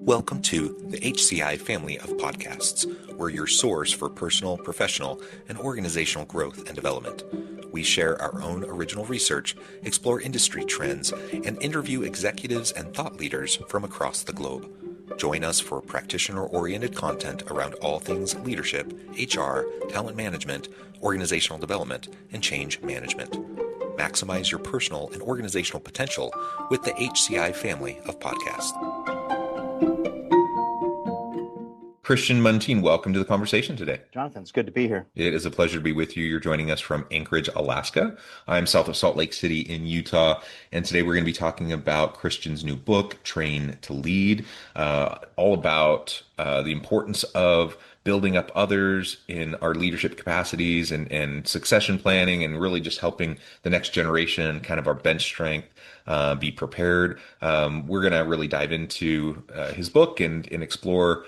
Welcome to the HCI family of podcasts. We're your source for personal, professional, and organizational growth and development. We share our own original research, explore industry trends, and interview executives and thought leaders from across the globe. Join us for practitioner-oriented content around all things leadership, HR, talent management, organizational development, and change management. Maximize your personal and organizational potential with the HCI family of podcasts. Christian Muntean, welcome to the conversation today. Jonathan, it's good to be here. It is a pleasure to be with you. You're joining us from Anchorage, Alaska. I'm south of Salt Lake City in Utah. And today we're going to be talking about Christian's new book, Train to Lead, all about the importance of building up others in our leadership capacities and succession planning, and really just helping the next generation, kind of our bench strength, be prepared. We're going to really dive into his book and explore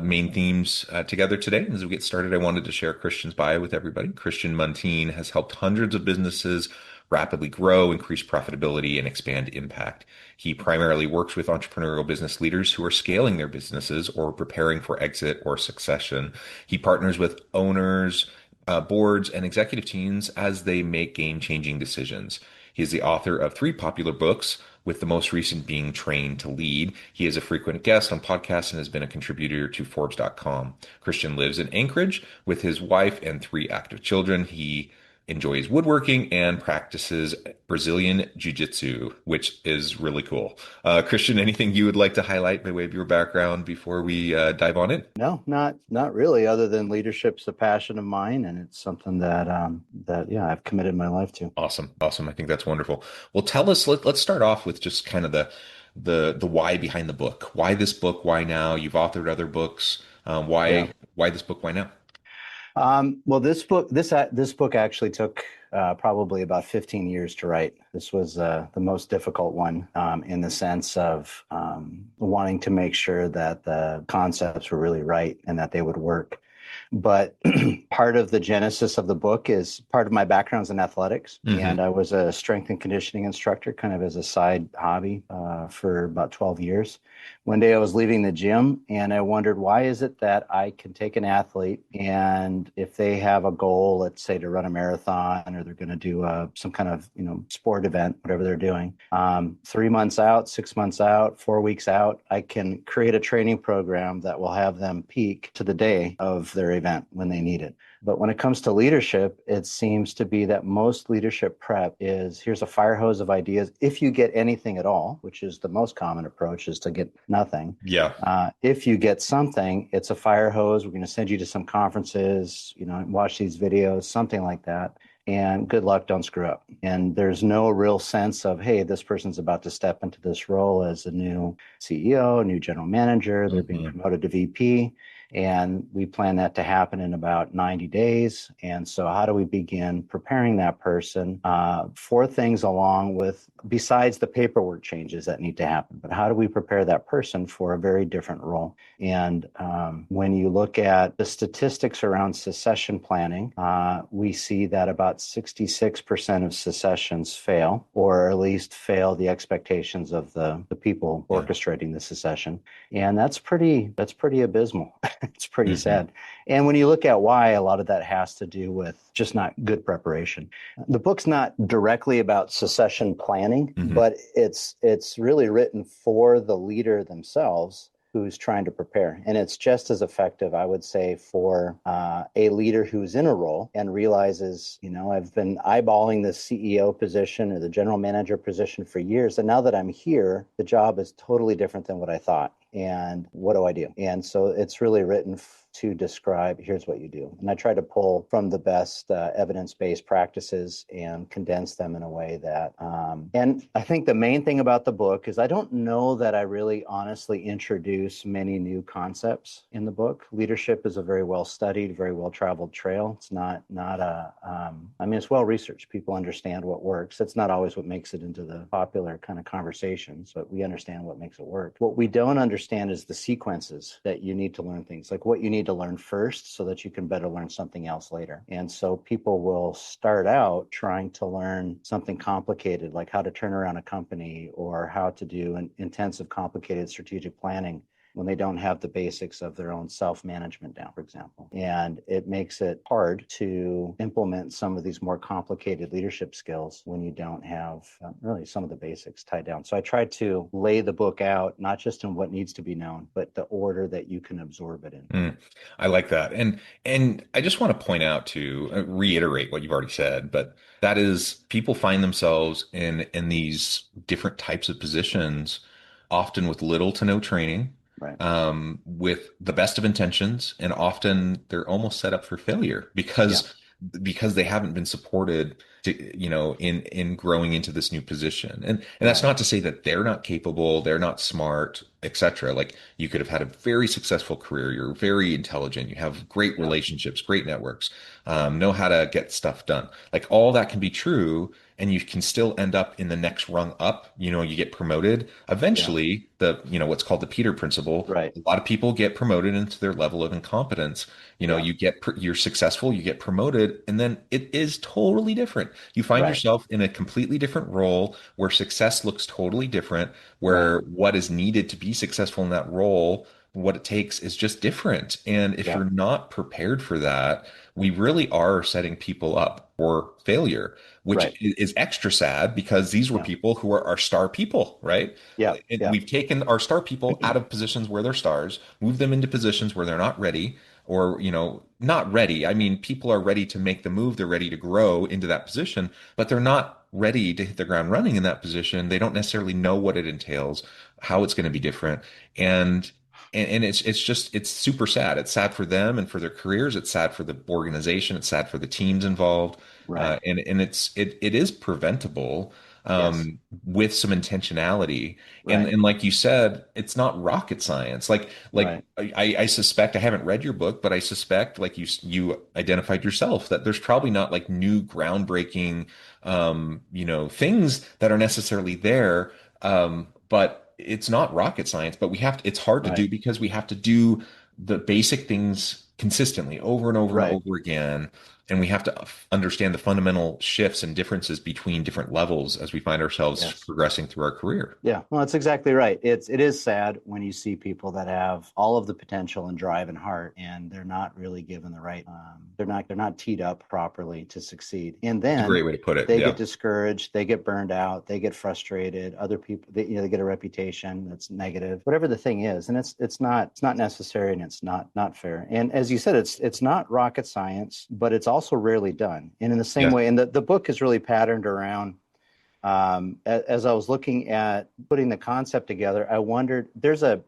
main themes together today. As we get started, I wanted to share Christian's bio with everybody. Christian Muntean has helped hundreds of businesses rapidly grow, increase profitability, and expand impact. He primarily works with entrepreneurial business leaders who are scaling their businesses or preparing for exit or succession. He partners with owners, boards, and executive teams as they make game-changing decisions. He is the author of 3 popular books, with the most recent being Train to Lead. He is a frequent guest on podcasts and has been a contributor to Forbes.com. Christian lives in Anchorage with his wife and 3 active children. He enjoys woodworking and practices Brazilian Jiu-Jitsu, which is really cool. Christian, anything you would like to highlight by way of your background before we dive on in? No, not really, other than leadership's a passion of mine, and it's something that I've committed my life to. Awesome. I think that's wonderful. Well, tell us, let's start off with just kind of the why behind the book. Why this book? Why now? You've authored other books. Why this book? Why now? Well, this book actually took probably about 15 years to write. This was the most difficult one in the sense of wanting to make sure that the concepts were really right and that they would work. But part of the genesis of the book is part of my background's in athletics. Mm-hmm. And I was a strength and conditioning instructor kind of as a side hobby for about 12 years. One day I was leaving the gym and I wondered, why is it that I can take an athlete and if they have a goal, let's say to run a marathon or they're going to do some kind of sport event, whatever they're doing, 3 months out, 6 months out, 4 weeks out, I can create a training program that will have them peak to the day of their event when they need it. But when it comes to leadership, it seems to be that most leadership prep is, here's a fire hose of ideas. If you get anything at all, which is the most common approach, is to get nothing. Yeah. If you get something, it's a fire hose. We're going to send you to some conferences, watch these videos, something like that. And good luck, don't screw up. And there's no real sense of, hey, this person's about to step into this role as a new CEO, new general manager. They're being promoted to VP. And we plan that to happen in about 90 days. And so how do we begin preparing that person for things along with, besides the paperwork changes that need to happen, but how do we prepare that person for a very different role? And when you look at the statistics around succession planning, we see that about 66% of successions fail, or at least fail the expectations of the people orchestrating the succession. And that's pretty abysmal. It's pretty sad. And when you look at why, a lot of that has to do with just not good preparation. The book's not directly about succession planning, but it's really written for the leader themselves who's trying to prepare. And it's just as effective, I would say, for a leader who's in a role and realizes, I've been eyeballing the CEO position or the general manager position for years. And now that I'm here, the job is totally different than what I thought. And what do I do? And so it's really written to describe, here's what you do. And I try to pull from the best evidence-based practices and condense them in a way that, and I think the main thing about the book is I don't know that I really honestly introduce many new concepts in the book. Leadership is a very well-studied, very well-traveled trail. It's not it's well-researched. People understand what works. That's not always what makes it into the popular kind of conversations, but we understand what makes it work. What we don't understand is the sequences that you need to learn things, like what you need to learn first so that you can better learn something else later. And so people will start out trying to learn something complicated, like how to turn around a company or how to do an intensive, complicated strategic planning. when they don't have the basics of their own self-management down, for example. And it makes it hard to implement some of these more complicated leadership skills when you don't have really some of the basics tied down. So I tried to lay the book out, not just in what needs to be known, but the order that you can absorb it in. I like that. And I just want to point out to reiterate what you've already said, but that is people find themselves in these different types of positions, often with little to no training, Right. with the best of intentions, and often they're almost set up for failure Yeah. because they haven't been supported to, in growing into this new position. And that's Right. not to say that they're not capable, they're not smart, etc. Like you could have had a very successful career, you're very intelligent, you have great Yeah. relationships, great networks, know how to get stuff done. Like all that can be true, and you can still end up in the next rung up. You get promoted. Yeah. Eventually, what's called the Peter principle. Right. A lot of people get promoted into their level of incompetence. Yeah. You're successful, you get promoted, and then it is totally different. You find Right. yourself in a completely different role where success looks totally different, Right. where what is needed to be successful in that role, what it takes is just different. And if Yeah. you're not prepared for that, we really are setting people up for failure, which Right. is extra sad because these were Yeah. people who are our star people, right? Yeah. And Yeah. we've taken our star people out of positions where they're stars, moved them into positions where they're not ready, or, not ready. I mean, people are ready to make the move, they're ready to grow into that position, but they're not ready to hit the ground running in that position. They don't necessarily know what it entails, how it's going to be different. And it's super sad. It's sad for them and for their careers. It's sad for the organization. It's sad for the teams involved. Right. It is preventable, Yes. with some intentionality. And Right. and like you said, it's not rocket science. Like Right. I suspect, I haven't read your book, but I suspect, like you identified yourself, that there's probably not like new groundbreaking things that are necessarily there. But it's not rocket science, but it's hard to Right. do because we have to do the basic things consistently over and over and Right. over again. And we have to understand the fundamental shifts and differences between different levels as we find ourselves Yes. progressing through our career. Yeah, well, that's exactly right. It is sad when you see people that have all of the potential and drive and heart, and they're not really given the right. They're not teed up properly to succeed, and It's a then great way to put it. they get Yeah. discouraged, they get burned out, they get frustrated. Other people, they get a reputation that's negative, whatever the thing is, and it's not necessary, and it's not fair. And as you said, it's not rocket science, but it's also rarely done. And in the same Yeah. way, and the book is really patterned around as I was looking at putting the concept together, I wondered there's a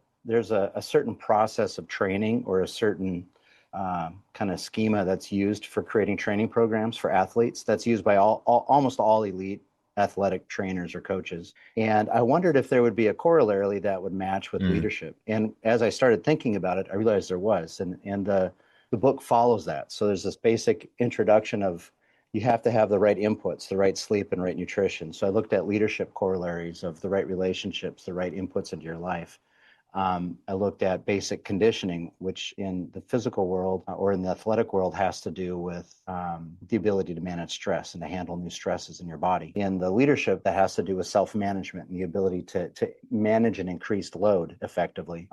certain process of training or a certain kind of schema that's used for creating training programs for athletes that's used by almost all elite athletic trainers or coaches. And I wondered if there would be a corollary that would match with Mm. leadership. And as I started thinking about it, I realized there was. And the book follows that. So there's this basic introduction of you have to have the right inputs, the right sleep and right nutrition. So I looked at leadership corollaries of the right relationships, the right inputs into your life. I looked at basic conditioning, which in the physical world or in the athletic world has to do with the ability to manage stress and to handle new stresses in your body. In the leadership, that has to do with self-management and the ability to manage an increased load effectively.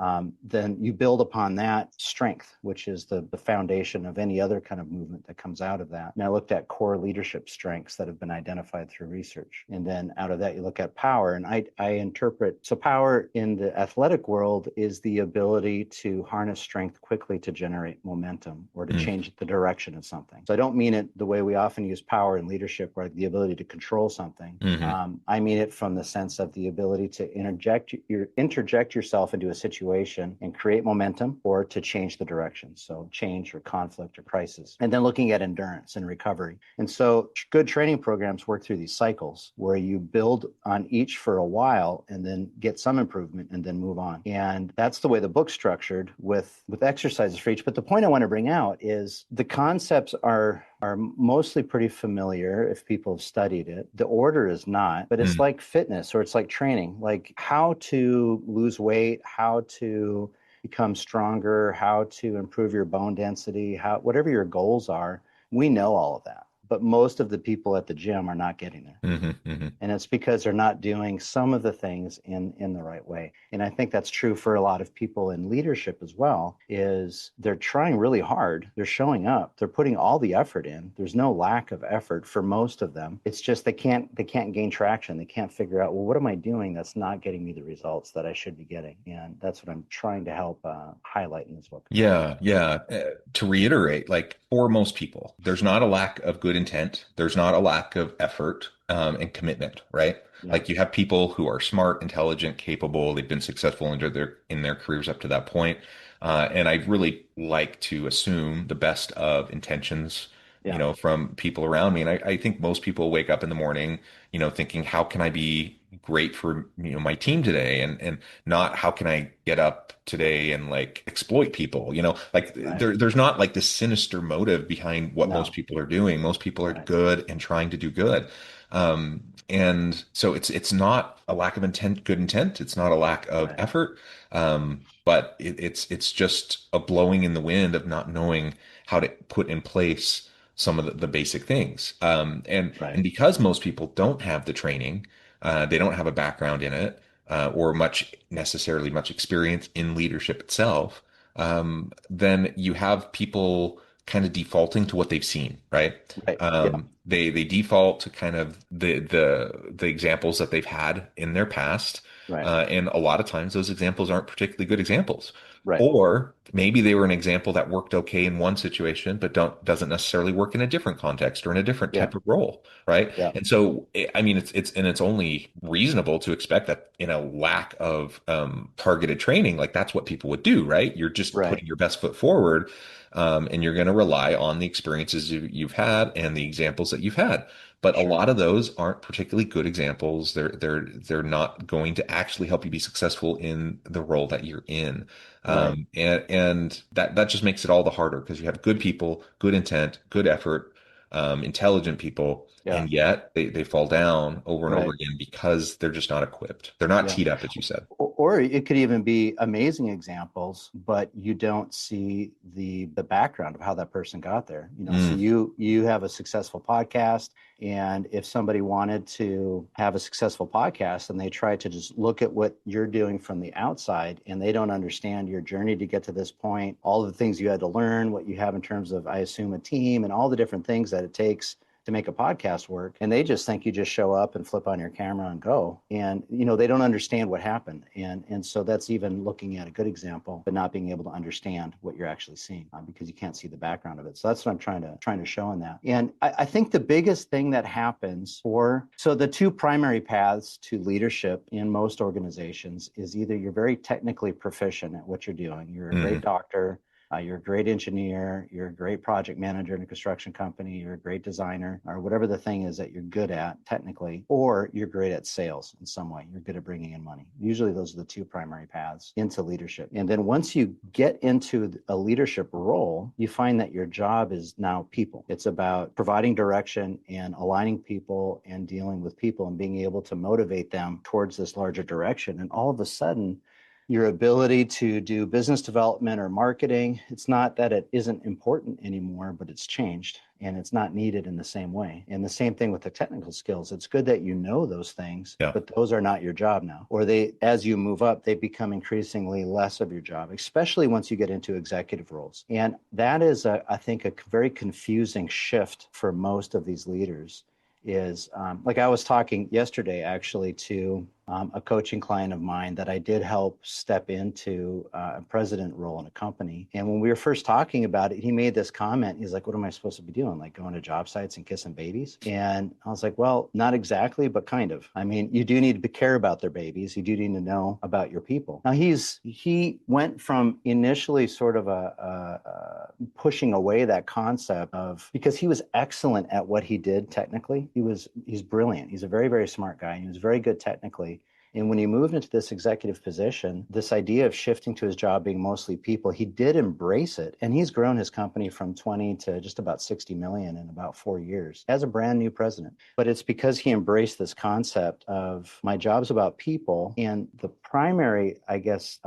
Then you build upon that strength, which is the foundation of any other kind of movement that comes out of that. And I looked at core leadership strengths that have been identified through research. And then out of that, you look at power. And I interpret, so power in the athletic world is the ability to harness strength quickly to generate momentum or to Mm. change the direction of something. So I don't mean it the way we often use power in leadership, where the ability to control something. Hmm. I mean it from the sense of the ability to interject yourself into a situation and create momentum or to change the direction. So change or conflict or crisis. And then looking at endurance and recovery. And so good training programs work through these cycles where you build on each for a while and then get some improvement and then move on. And that's the way the book's structured with exercises for each. But the point I want to bring out is the concepts are mostly pretty familiar if people have studied it. The order is not, but it's Mm. like fitness or it's like training, like how to lose weight, how to become stronger, how to improve your bone density, whatever your goals are. We know all of that. but most of the people at the gym are not getting there. Hmm. Hmm. And it's because they're not doing some of the things in the right way. And I think that's true for a lot of people in leadership as well, is they're trying really hard. They're showing up. They're putting all the effort in. There's no lack of effort for most of them. It's just they can't gain traction. They can't figure out, well, what am I doing that's not getting me the results that I should be getting? And that's what I'm trying to help highlight in this book. Yeah, yeah. To reiterate, like for most people, there's not a lack of good intent. There's not a lack of effort, and commitment, right? Yeah. Like you have people who are smart, intelligent, capable. They've been successful in their careers up to that point. And I really like to assume the best of intentions, Yeah. from people around me. And I think most people wake up in the morning, thinking, how can I be great for, my team today? And not how can I get up today and like exploit people, like Right. there's not like this sinister motive behind what most No. people are doing. Most people are Right. good and trying to do good. And so it's not a lack of good intent. It's not a lack of Right. effort. But it's just a blowing in the wind of not knowing how to put in place some of the basic things. And Right. because most people don't have the training, they don't have a background in it, or much experience in leadership itself, then you have people kind of defaulting to what they've seen, right? Right. Yeah. They default to kind of the examples that they've had in their past, Right. and a lot of times those examples aren't particularly good examples. Right. Or maybe they were an example that worked okay in one situation, but doesn't necessarily work in a different context or in a different Yeah. type of role, right? Yeah. And so, I mean, it's only reasonable to expect that in a lack of targeted training, like that's what people would do, right? You're just Right. putting your best foot forward, and you're going to rely on the experiences you've had and the examples that you've had. But a Sure. lot of those aren't particularly good examples. They're not going to actually help you be successful in the role that you're in. Right. And that just makes it all the harder because you have good people, good intent, good effort, intelligent people, Yeah. and yet they fall down over and over Right. again because they're just not equipped. They're not Yeah. teed up, as you said. Or it could even be amazing examples, but you don't see the background of how that person got there. So Mm, you have a successful podcast, and if somebody wanted to have a successful podcast and they try to just look at what you're doing from the outside and they don't understand your journey to get to this point, all of the things you had to learn, what you have in terms of, I assume, a team and all the different things that it takes to make a podcast work, and they just think you just show up and flip on your camera and go, and they don't understand what happened, and so that's even looking at a good example but not being able to understand what you're actually seeing, because you can't see the background of it. So that's what I'm trying to show in that. And I think the biggest thing that happens so the two primary paths to leadership in most organizations is either you're very technically proficient at what you're doing, you're a great mm, doctor, you're a great engineer, you're a great project manager in a construction company, you're a great designer, or whatever the thing is that you're good at technically, or you're great at sales in some way. You're good at bringing in money. Usually those are the two primary paths into leadership. And then once you get into a leadership role, you find that your job is now people. It's about providing direction and aligning people and dealing with people and being able to motivate them towards this larger direction. And all of a sudden, your ability to do business development or marketing, it's not that it isn't important anymore, but it's changed and it's not needed in the same way. And the same thing with the technical skills. It's good that you know those things, yeah. but those are not your job now. Or as you move up, they become increasingly less of your job, especially once you get into executive roles. And that is, I think, a very confusing shift for most of these leaders. Is like I was talking yesterday actually to a coaching client of mine that I did help step into a president role in a company. And when we were first talking about it, he made this comment. He's like, what am I supposed to be doing? Like going to job sites and kissing babies? And I was like, well, not exactly, but kind of. I mean, you do need to care about their babies. You do need to know about your people. Now he went from initially sort of pushing away that concept of, because he was excellent at what he did technically. He's brilliant. He's a very, very smart guy. And he was very good technically. And when he moved into this executive position, this idea of shifting to his job being mostly people, he did embrace it. And he's grown his company from 20 to just about 60 million in about 4 years as a brand new president. But it's because he embraced this concept of my job's about people. And the primary, I guess,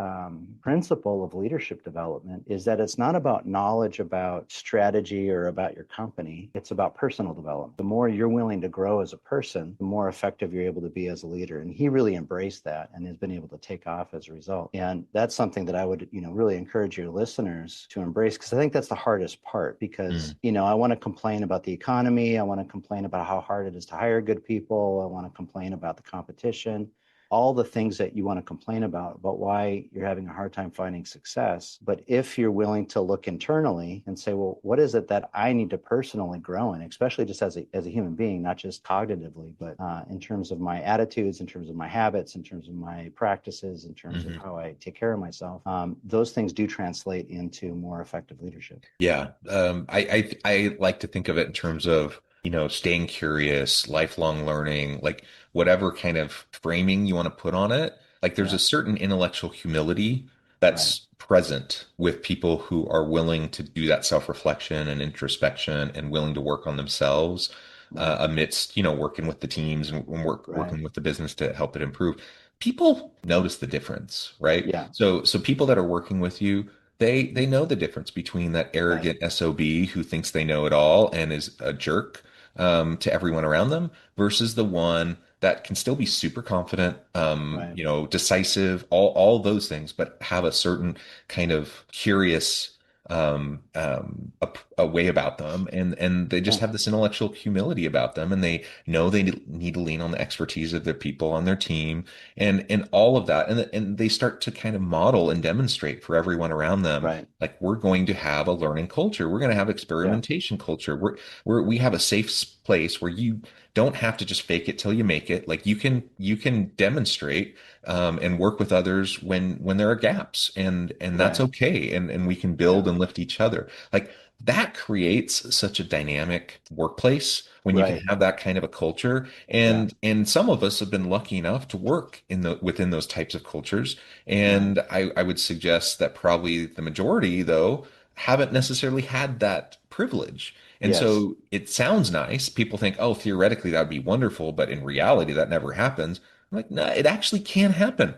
principle of leadership development is that it's not about knowledge about strategy or about your company. It's about personal development. The more you're willing to grow as a person, the more effective you're able to be as a leader. And he really embraced that and has been able to take off as a result. And that's something that I would, really encourage your listeners to embrace, because I think that's the hardest part. Because, I want to complain about the economy. I want to complain about how hard it is to hire good people. I want to complain about the competition, all the things that you want to complain about why you're having a hard time finding success. But if you're willing to look internally and say, well, what is it that I need to personally grow in, especially just as a human being, not just cognitively, but in terms of my attitudes, in terms of my habits, in terms of my practices, in terms of how I take care of myself, those things do translate into more effective leadership. Yeah. I like to think of it in terms of, staying curious, lifelong learning, like whatever kind of framing you want to put on it. Like there's Yeah, a certain intellectual humility right, that's present with people who are willing to do that self-reflection and introspection and willing to work on themselves right, amidst, working with the teams and right. working with the business to help it improve. People notice the difference, right? Yeah, So people that are working with you, they know the difference between that right, arrogant SOB who thinks they know it all and is a jerk to everyone around them versus the one that can still be super confident, right. decisive, all those things, but have a certain kind of curious a way about them, and they just Yeah, have this intellectual humility about them, and they know they need to lean on the expertise of their people on their team, and all of that, and they start to kind of model and demonstrate for everyone around them, right. like we're going to have a learning culture, we're going to have Yeah, experimentation culture, we have a safe place where you don't have to just fake it till you make it. Like you can demonstrate and work with others when there are gaps, and that's right. okay. And we can build Yeah, and lift each other. Like that creates such a dynamic workplace when you can right. have that kind of a culture. Yeah, And some of us have been lucky enough to work within those types of cultures. right. And I would suggest that probably the majority, though, haven't necessarily had that privilege. And Yes, so it sounds nice. People think, oh, theoretically that would be wonderful, but in reality that never happens. I'm like, no, it actually can happen.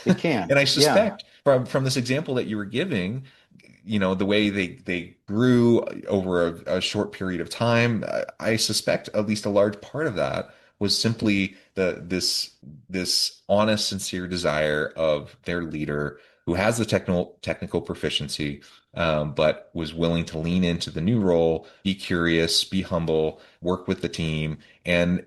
it can. And I Yeah, suspect from this example that you were giving, the way they grew over a short period of time, I suspect at least a large part of that was simply this honest, sincere desire of their leader who has the technical proficiency, but was willing to lean into the new role, be curious, be humble, work with the team, and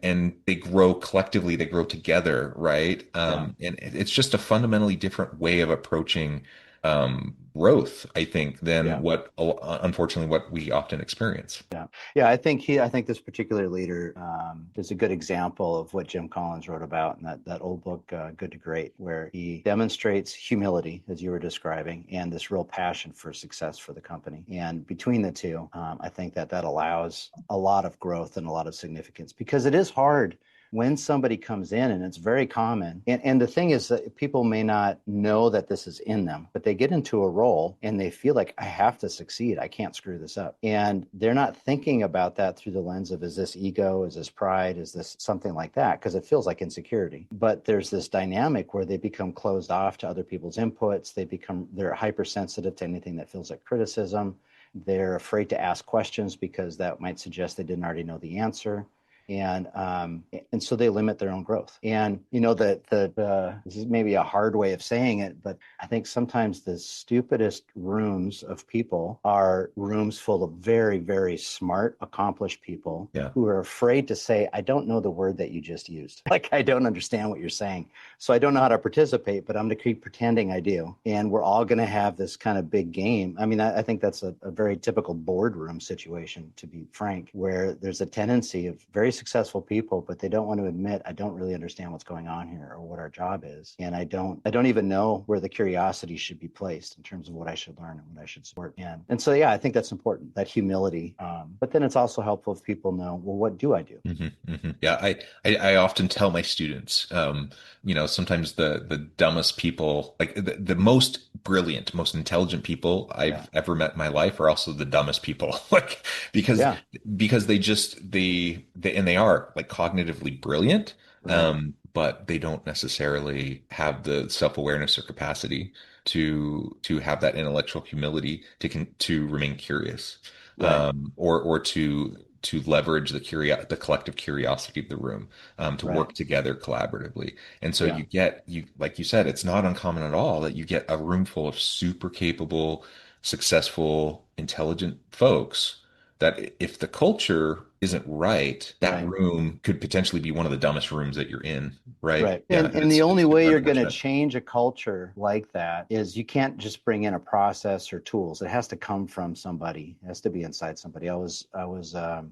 they grow collectively, they grow together, right? yeah. And it's just a fundamentally different way of approaching growth, I think, than Yeah. what unfortunately what we often experience. Yeah. Yeah. I think this particular leader is a good example of what Jim Collins wrote about in that old book, Good to Great, where he demonstrates humility, as you were describing, and this real passion for success for the company. And between the two, I think that allows a lot of growth and a lot of significance, because it is hard when somebody comes in, and it's very common. And the thing is that people may not know that this is in them, but they get into a role and they feel like, I have to succeed. I can't screw this up. And they're not thinking about that through the lens of, is this ego? Is this pride? Is this something like that? Because it feels like insecurity. But there's this dynamic where they become closed off to other people's inputs. They're hypersensitive to anything that feels like criticism. They're afraid to ask questions because that might suggest they didn't already know the answer. And so they limit their own growth. And that this is maybe a hard way of saying it, but I think sometimes the stupidest rooms of people are rooms full of very, very smart, accomplished people Yeah. who are afraid to say, I don't know the word that you just used. Like, I don't understand what you're saying, so I don't know how to participate, but I'm going to keep pretending I do. And we're all going to have this kind of big game. I mean, I think that's a very typical boardroom situation, to be frank, where there's a tendency of very successful people, but they don't want to admit, I don't really understand what's going on here or what our job is. And I don't even know where the curiosity should be placed in terms of what I should learn and what I should support. And so, yeah, I think that's important, that humility. But then it's also helpful if people know, well, what do I do? Yeah, I often tell my students, sometimes the dumbest people, like the most brilliant, most intelligent people I've ever met in my life are also the dumbest people. Like because Yeah, because they are like cognitively brilliant, right, but they don't necessarily have the self-awareness or capacity to have that intellectual humility to remain curious, right, or to leverage the collective curiosity of the room, to right. work together collaboratively. And so Yeah, you like you said, it's not uncommon at all that you get a room full of super capable, successful, intelligent folks that if the culture isn't right, that right. room could potentially be one of the dumbest rooms that you're in, right? Right. Yeah, And the it's only way super you're going to unfortunate. change a culture like that is you can't just bring in a process or tools. It has to come from somebody. It has to be inside somebody. I was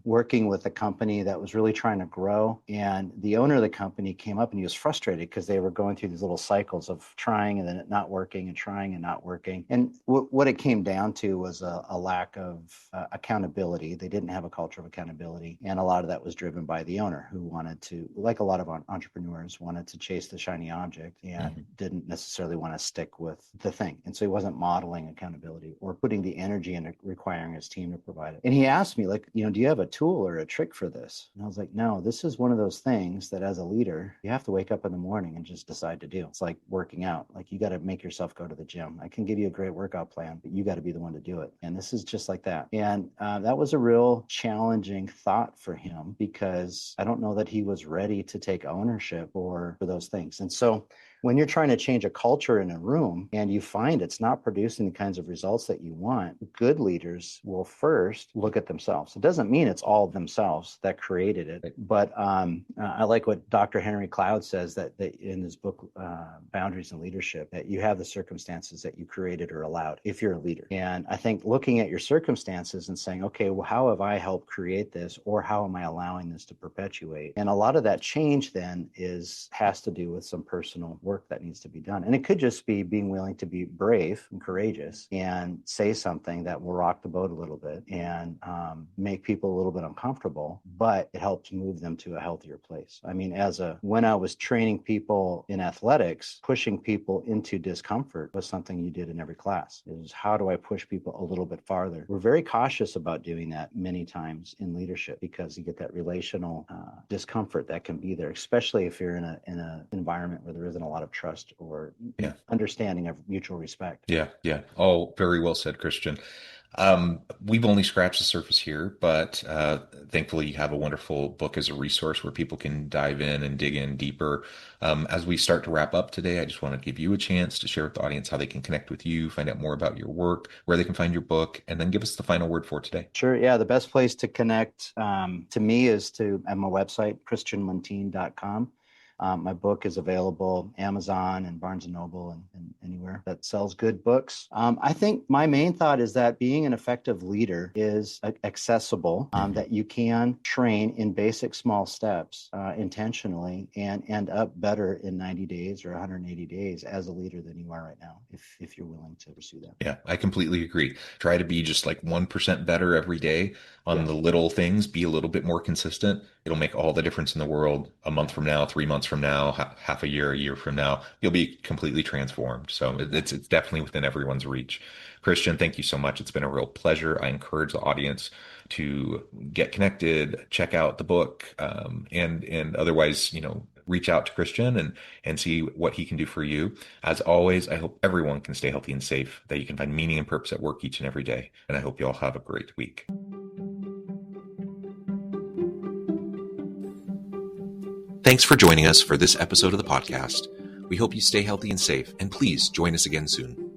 working with a company that was really trying to grow, and the owner of the company came up and he was frustrated because they were going through these little cycles of trying and then it not working and trying and not working. And what it came down to was a lack of accountability. They didn't have a culture of accountability, and a lot of that was driven by the owner who wanted to, like a lot of entrepreneurs, wanted to chase the shiny object and Mhm. didn't necessarily want to stick with the thing. And so he wasn't modeling accountability or putting the energy into requiring his team to provide it. And he asked me, like, do you have a tool or a trick for this? And I was like, no, this is one of those things that as a leader, you have to wake up in the morning and just decide to do. It's like working out. Like you got to make yourself go to the gym. I can give you a great workout plan, but you got to be the one to do it. And this is just like that. And that was a real challenging thought for him because I don't know that he was ready to take ownership for those things. And so when you're trying to change a culture in a room and you find it's not producing the kinds of results that you want, good leaders will first look at themselves. It doesn't mean it's all themselves that created it, but I like what Dr. Henry Cloud says that in his book, Boundaries in Leadership, that you have the circumstances that you created or allowed if you're a leader. And I think looking at your circumstances and saying, okay, well, how have I helped create this, or how am I allowing this to perpetuate? And a lot of that change then has to do with some personal work that needs to be done. And it could just be being willing to be brave and courageous and say something that will rock the boat a little bit and make people a little bit uncomfortable, but it helps move them to a healthier place. I mean, when I was training people in athletics, pushing people into discomfort was something you did in every class. It was, how do I push people a little bit farther? We're very cautious about doing that many times in leadership because you get that relational discomfort that can be there, especially if you're in an environment where there isn't a lot of trust or Yeah. understanding of mutual respect. Yeah, yeah. All very well said, Christian. We've only scratched the surface here, but thankfully you have a wonderful book as a resource where people can dive in and dig in deeper. As we start to wrap up today, I just want to give you a chance to share with the audience how they can connect with you, find out more about your work, where they can find your book, and then give us the final word for today. Sure. Yeah. The best place to connect to me is at my website, christianmuntean.com. My book is available Amazon and Barnes and Noble and anywhere that sells good books. I think my main thought is that being an effective leader is accessible, Mhm. that you can train in basic small steps intentionally and end up better in 90 days or 180 days as a leader than you are right now, if you're willing to pursue that. Yeah, I completely agree. Try to be just like 1% better every day on Yeah. the little things, be a little bit more consistent. It'll make all the difference in the world. A month from now, 3 months from now, half a year from now, you'll be completely transformed. So it's definitely within everyone's reach. Christian, thank you so much. It's been a real pleasure. I encourage the audience to get connected, check out the book, and otherwise, reach out to Christian and see what he can do for you. As always, I hope everyone can stay healthy and safe, that you can find meaning and purpose at work each and every day. And I hope you all have a great week. Thanks for joining us for this episode of the podcast. We hope you stay healthy and safe, and please join us again soon.